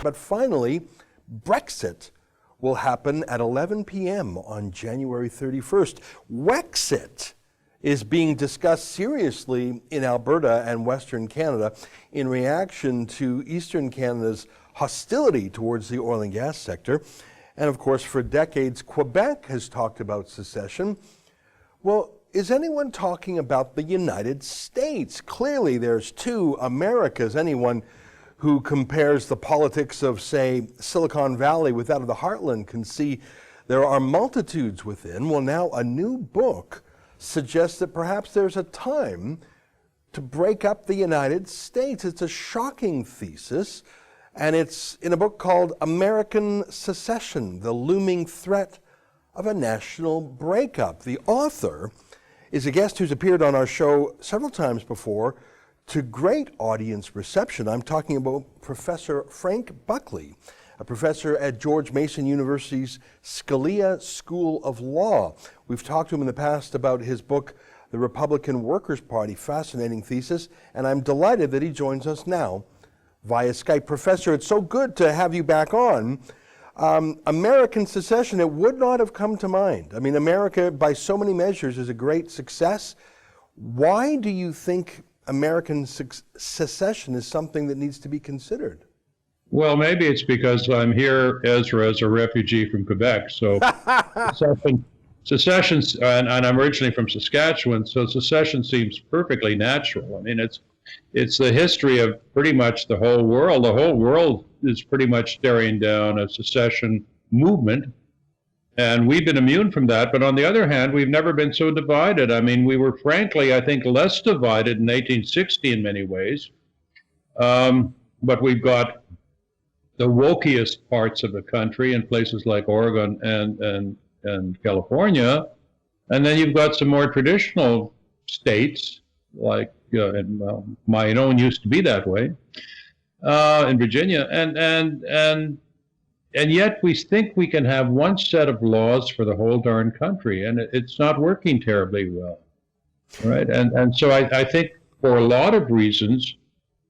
But finally, Brexit will happen at 11 p.m. on January 31st. Wexit is being discussed seriously in Alberta and Western Canada in reaction to Eastern Canada's hostility towards the oil and gas sector. And of course, for decades, Quebec has talked about secession. Well, is anyone talking about the United States? Clearly, there's two Americas. Anyone who compares the politics of, say, Silicon Valley with that of the Heartland can see there are multitudes within. Well, now a new book suggests that perhaps there's a time to break up the United States. It's a shocking thesis, and it's in a book called American Secession, The Looming Threat of a National Breakup. The author is a guest who's appeared on our show several times before to great audience reception. I'm talking about Professor Frank Buckley, a professor at George Mason University's Scalia School of Law. We've talked to him in the past about his book, The Republican Workers' Party, fascinating thesis, and I'm delighted that he joins us now via Skype. Professor, it's so good to have you back on. American secession, it would not have come to mind. I mean, America, by so many measures, is a great success. Why do you think American secession is something that needs to be considered? Well, maybe it's because I'm here, Ezra, as a refugee from Quebec. So secession, and I'm originally from Saskatchewan, so secession seems perfectly natural. I mean, it's the history of pretty much the whole world. The whole world is pretty much staring down a secession movement, and we've been immune from that. But on the other hand, we've never been so divided. I mean, we were frankly, I think, less divided in 1860 in many ways. But we've got the wokiest parts of the country in places like Oregon and California. And then you've got some more traditional states, like my own used to be that way, in Virginia. And yet we think we can have one set of laws for the whole darn country, and it's not working terribly well, right? And so I think for a lot of reasons,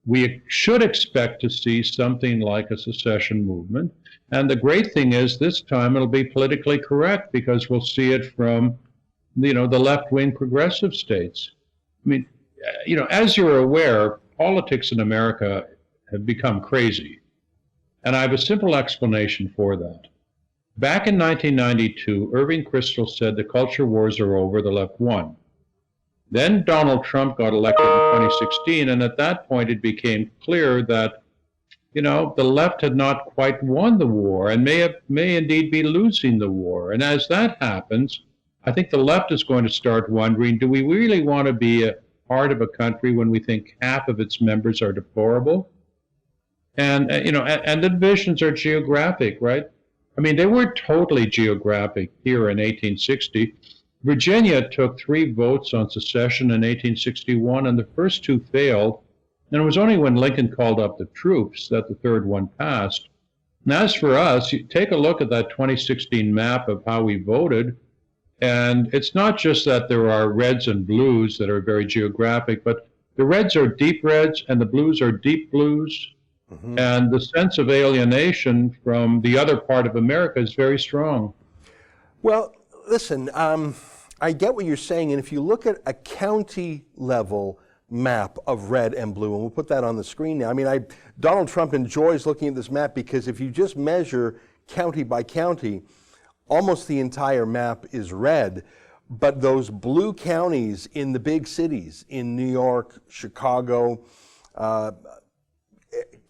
we should expect to see something like a secession movement. And the great thing is this time it'll be politically correct because we'll see it from, the left-wing progressive states. I mean, as you're aware, politics in America have become crazy. And I have a simple explanation for that. Back in 1992, Irving Kristol said the culture wars are over, the left won. Then Donald Trump got elected in 2016, and at that point it became clear that, the left had not quite won the war and may indeed be losing the war. And as that happens, I think the left is going to start wondering, do we really want to be a part of a country when we think half of its members are deplorable? And, and the divisions are geographic, right? I mean, they weren't totally geographic here in 1860. Virginia took 3 votes on secession in 1861, and the first 2 failed. And it was only when Lincoln called up the troops that the third one passed. And as for us, you take a look at that 2016 map of how we voted, and it's not just that there are reds and blues that are very geographic, but the reds are deep reds and the blues are deep blues. Mm-hmm. And the sense of alienation from the other part of America is very strong. Well, listen, I get what you're saying, and if you look at a county level map of red and blue, and we'll put that on the screen now. I mean, Donald Trump enjoys looking at this map because if you just measure county by county, almost the entire map is red, but those blue counties in the big cities, in New York, Chicago,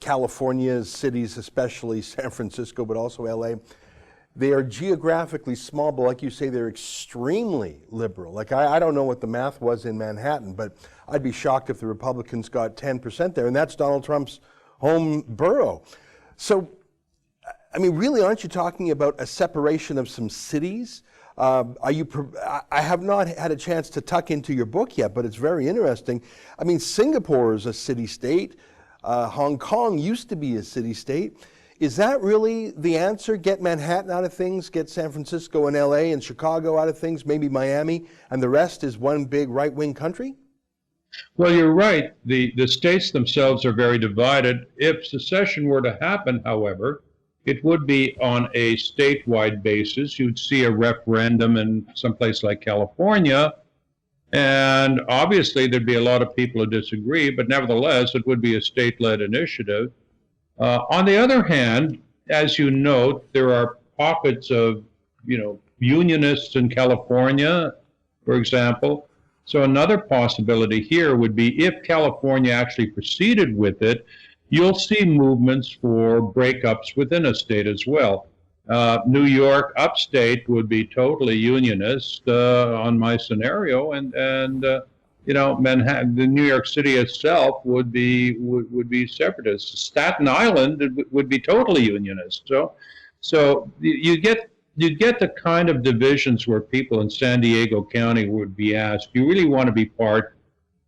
California's cities, especially San Francisco, but also LA, they are geographically small, but like you say, they're extremely liberal. Like, I don't know what the math was in Manhattan, but I'd be shocked if the Republicans got 10% there, and that's Donald Trump's home borough. So, I mean, really, aren't you talking about a separation of some cities? I have not had a chance to tuck into your book yet, but it's very interesting. I mean, Singapore is a city-state. Hong Kong used to be a city-state. Is that really the answer? Get Manhattan out of things, get San Francisco and LA and Chicago out of things, maybe Miami, and the rest is one big right-wing country? Well, you're right. The states themselves are very divided. If secession were to happen, however, it would be on a statewide basis. You'd see a referendum in some place like California, and obviously there'd be a lot of people who disagree, but nevertheless, it would be a state-led initiative. On the other hand, as you note, there are pockets of, unionists in California, for example. So another possibility here would be if California actually proceeded with it, you'll see movements for breakups within a state as well. New York, upstate, would be totally unionist on my scenario, and Manhattan, the New York City itself would be separatist. Staten Island would be totally unionist. So you get the kind of divisions where people in San Diego County would be asked, "Do you really want to be part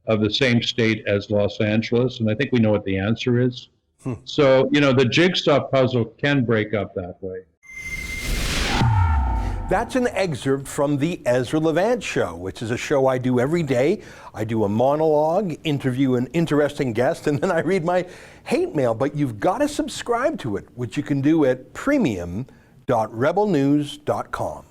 of the same state as Los Angeles?" And I think we know what the answer is. So the jigsaw puzzle can break up that way. That's an excerpt from the Ezra Levant Show, which is a show I do every day. I do a monologue, interview an interesting guest, and then I read my hate mail. But you've got to subscribe to it, which you can do at premium.rebelnews.com.